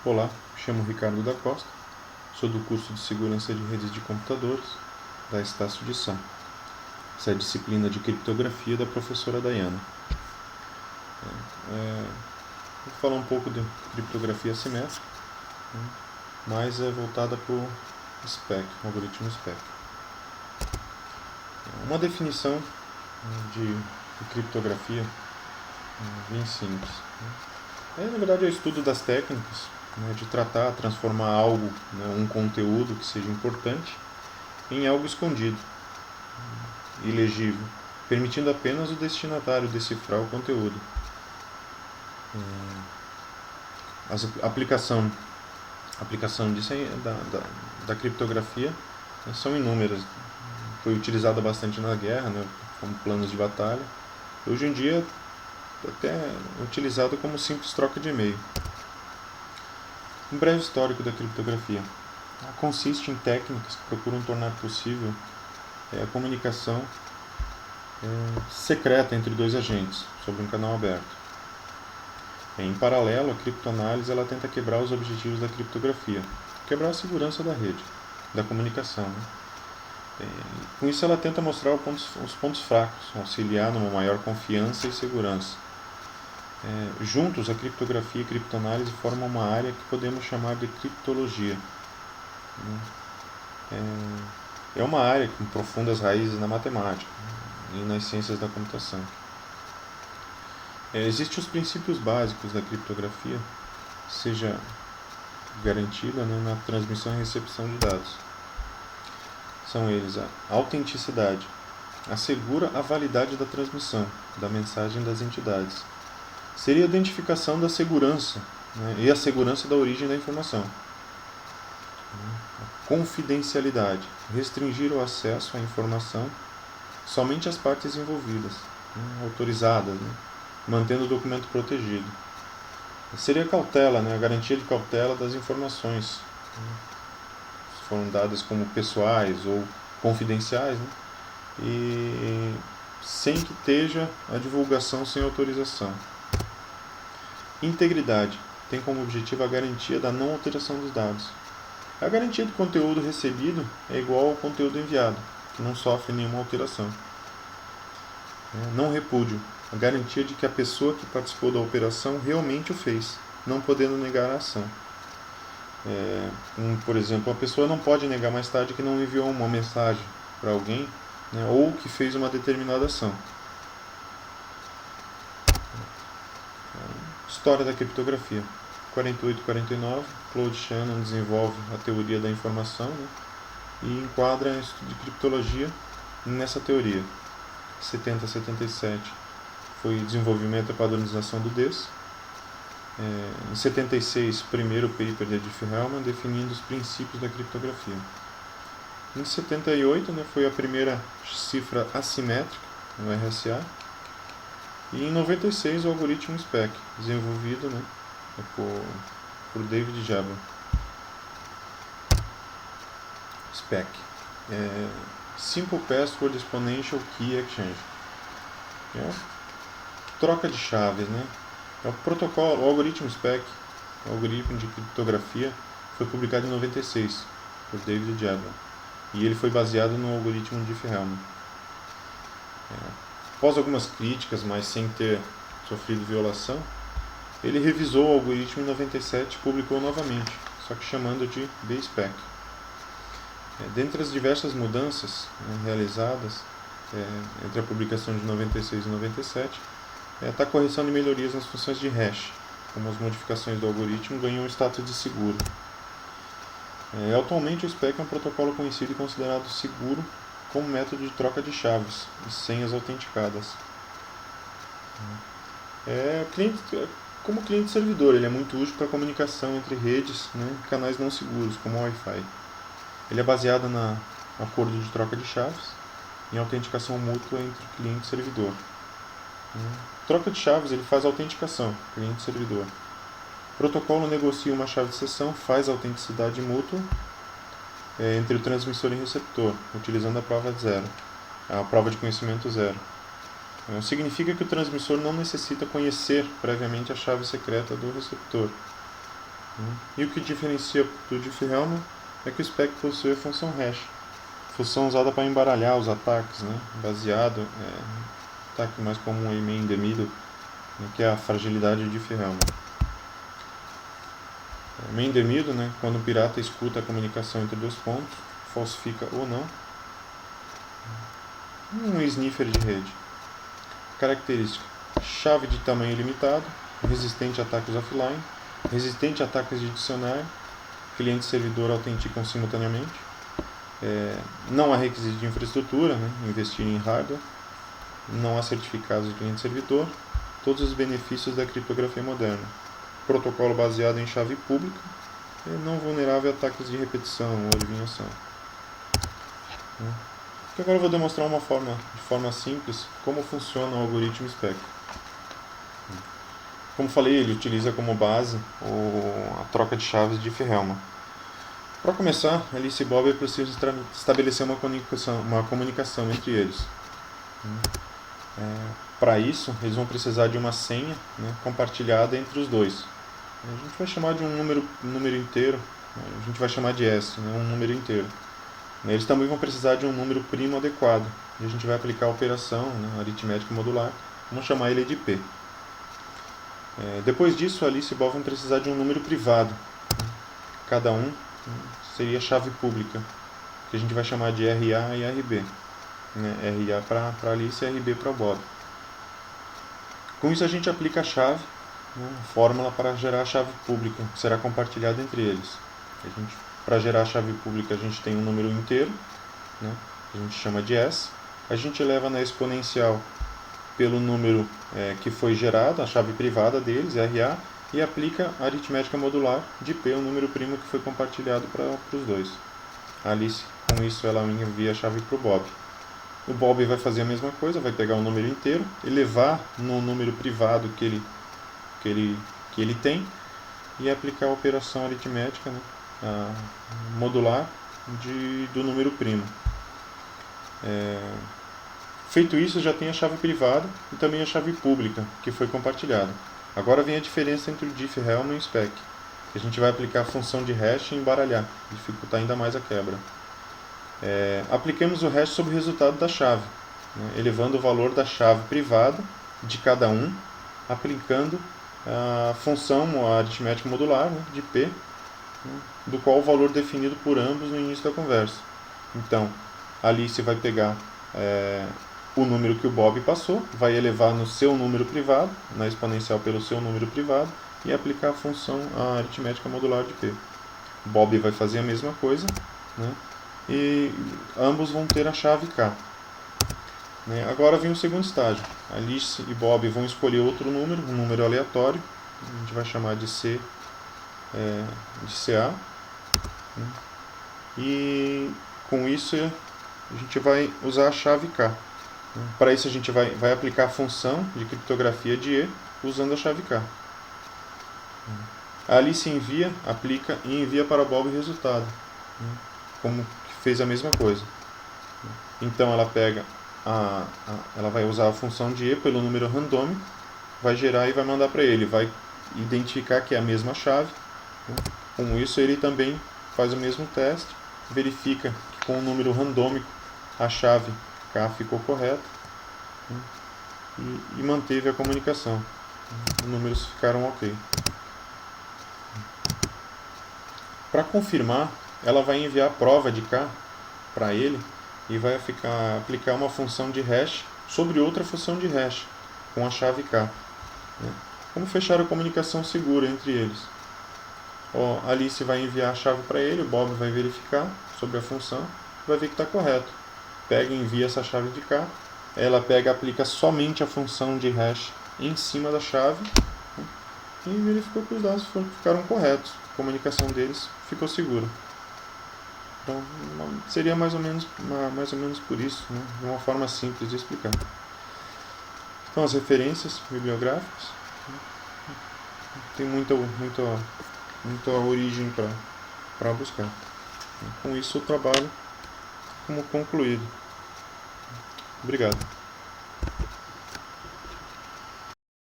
Olá, me chamo Ricardo da Costa, sou do curso de Segurança de Redes de Computadores da Estácio de Sá. Essa é a disciplina de criptografia da professora Dayana. Vou falar um pouco de criptografia assimétrica, mas é voltada para o SPEC, o algoritmo SPEC. Uma definição de criptografia bem simples. Na verdade, é o estudo das técnicas de tratar, transformar algo, um conteúdo que seja importante, em algo escondido, ilegível, permitindo apenas o destinatário decifrar o conteúdo. A aplicação disso da criptografia são inúmeras. Foi utilizada bastante na guerra, como planos de batalha. Hoje em dia, até é utilizado como simples troca de e-mail. Um breve histórico da criptografia. Consiste em técnicas que procuram tornar possível a comunicação secreta entre dois agentes sobre um canal aberto. Em paralelo, a criptoanálise ela tenta quebrar os objetivos da criptografia, quebrar a segurança da rede, da comunicação. Com isso, ela tenta mostrar os pontos fracos, auxiliar numa maior confiança e segurança. Juntos, a criptografia e a criptoanálise formam uma área que podemos chamar de criptologia. É uma área com profundas raízes na matemática e nas ciências da computação. Existem os princípios básicos da criptografia, seja garantida na transmissão e recepção de dados. São eles a autenticidade, assegura a validade da transmissão da mensagem das entidades. Seria a identificação da segurança e a segurança da origem da informação. A confidencialidade, restringir o acesso à informação somente às partes envolvidas, autorizadas, mantendo o documento protegido. Seria a cautela, a garantia de cautela das informações, se foram dadas como pessoais ou confidenciais, e sem que esteja a divulgação sem autorização. Integridade tem como objetivo a garantia da não alteração dos dados. A garantia do conteúdo recebido é igual ao conteúdo enviado, que não sofre nenhuma alteração. Não repúdio, a garantia de que a pessoa que participou da operação realmente o fez, não podendo negar a ação. Por exemplo, a pessoa não pode negar mais tarde que não enviou uma mensagem para alguém, ou que fez uma determinada ação. História da criptografia. 48 e 49, Claude Shannon desenvolve a teoria da informação e enquadra o estudo de criptologia nessa teoria. 70 a 77 foi o desenvolvimento e padronização do DES. Em 76, primeiro paper de Diffie-Hellman definindo os princípios da criptografia. Em 78, foi a primeira cifra assimétrica, o RSA. E em 96, o algoritmo SPEC, desenvolvido por David Jabber. SPEC. Simple Password Exponential Key Exchange. Troca de chaves, o protocolo, o algoritmo SPEC, o algoritmo de criptografia, foi publicado em 96 por David Jabber, e ele foi baseado no algoritmo de Diffie-Hellman. Após algumas críticas, mas sem ter sofrido violação, ele revisou o algoritmo em 97 e publicou novamente, só que chamando de BSPEC. Dentre as diversas mudanças realizadas entre a publicação de 96 e 97, está a correção de melhorias nas funções de hash, como as modificações do algoritmo ganham o status de seguro. Atualmente o SPEC é um protocolo conhecido e considerado seguro como método de troca de chaves e senhas autenticadas. Como cliente-servidor, ele é muito útil para comunicação entre redes e canais não seguros, como o Wi-Fi. Ele é baseado no acordo de troca de chaves em autenticação mútua entre cliente e servidor. Troca de chaves ele faz autenticação, cliente-servidor. O protocolo negocia uma chave de sessão, faz autenticidade mútua entre o transmissor e o receptor, utilizando a prova zero, a prova de conhecimento zero. Significa que o transmissor não necessita conhecer previamente a chave secreta do receptor. E o que diferencia do Diffie-Hellman é que o spec possui a função hash, função usada para embaralhar os ataques, né, baseado no ataque mais comum aí, main in the middle, que é a fragilidade de Diffie-Hellman. Main in the middle, né, quando o pirata escuta a comunicação entre dois pontos, falsifica ou não. Um sniffer de rede. Característica: chave de tamanho limitado, resistente a ataques offline, resistente a ataques de dicionário, cliente e servidor autenticam simultaneamente. Não há requisito de infraestrutura, né, investir em hardware, não há certificados de cliente e servidor, todos os benefícios da criptografia moderna. Protocolo baseado em chave pública, não vulnerável a ataques de repetição ou adivinhação. Agora eu vou demonstrar de forma simples como funciona o algoritmo SPEC. Como falei, ele utiliza como base a troca de chaves de Diffie-Hellman. Para começar, Alice e Bob precisam estabelecer uma comunicação entre eles. Para isso, eles vão precisar de uma senha, né, compartilhada entre os dois. A gente vai chamar de um número inteiro, a gente vai chamar de S, né, um número inteiro. Eles também vão precisar de um número primo adequado, e a gente vai aplicar a operação, né, aritmética modular, vamos chamar ele de P. Depois disso, Alice e Bob vão precisar de um número privado. Cada um seria chave pública, que a gente vai chamar de RA e RB. RA para Alice e RB para Bob. Com isso a gente aplica a chave, a fórmula para gerar a chave pública, que será compartilhada entre eles. Para gerar a chave pública a gente tem um número inteiro, né, que a gente chama de S. A gente eleva na exponencial pelo número que foi gerado, a chave privada deles, RA, e aplica a aritmética modular de P, o número primo que foi compartilhado para os dois. A Alice, com isso, ela envia a chave para o Bob. O Bob vai fazer a mesma coisa, vai pegar um número inteiro, elevar no número privado que ele tem e aplicar a operação aritmética, né, modular do número primo. Feito isso, já tem a chave privada e também a chave pública, que foi compartilhada. Agora vem a diferença entre o Diffie-Hellman e o SPEC, que a gente vai aplicar a função de hash e embaralhar, dificultar ainda mais a quebra. Apliquemos o hash sobre o resultado da chave, né, elevando o valor da chave privada de cada um, aplicando a função a aritmética modular, né, de P, do qual o valor definido por ambos no início da conversa. Então, a Alice vai pegar o número que o Bob passou, vai elevar no seu número privado, na exponencial pelo seu número privado, e aplicar a função a aritmética modular de P. Bob vai fazer a mesma coisa, né, e ambos vão ter a chave K. Agora vem o segundo estágio. Alice e Bob vão escolher outro número, um número aleatório, a gente vai chamar de CA, e com isso a gente vai usar a chave K. Para isso a gente vai aplicar a função de criptografia de E usando a chave K. A Alice aplica e envia para Bob o resultado, como fez a mesma coisa. Então ela pega ela vai usar a função de E pelo número randômico, vai gerar e vai mandar para ele, vai identificar que é a mesma chave. Com isso ele também faz o mesmo teste, verifica que com o número randômico a chave K ficou correta, e manteve a comunicação. Os números ficaram ok. Para confirmar, ela vai enviar a prova de K para ele e vai aplicar uma função de hash sobre outra função de hash com a chave K. Como fechar a comunicação segura entre eles? A Alice vai enviar a chave para ele, o Bob vai verificar sobre a função, vai ver que está correto. Pega e envia essa chave de K, ela pega e aplica somente a função de hash em cima da chave, e verificou que os dados ficaram corretos, a comunicação deles ficou segura. Então seria mais ou menos por isso, né? De uma forma simples de explicar. Então as referências bibliográficas, tem muita origem para buscar. Com isso o trabalho como concluído. Obrigado.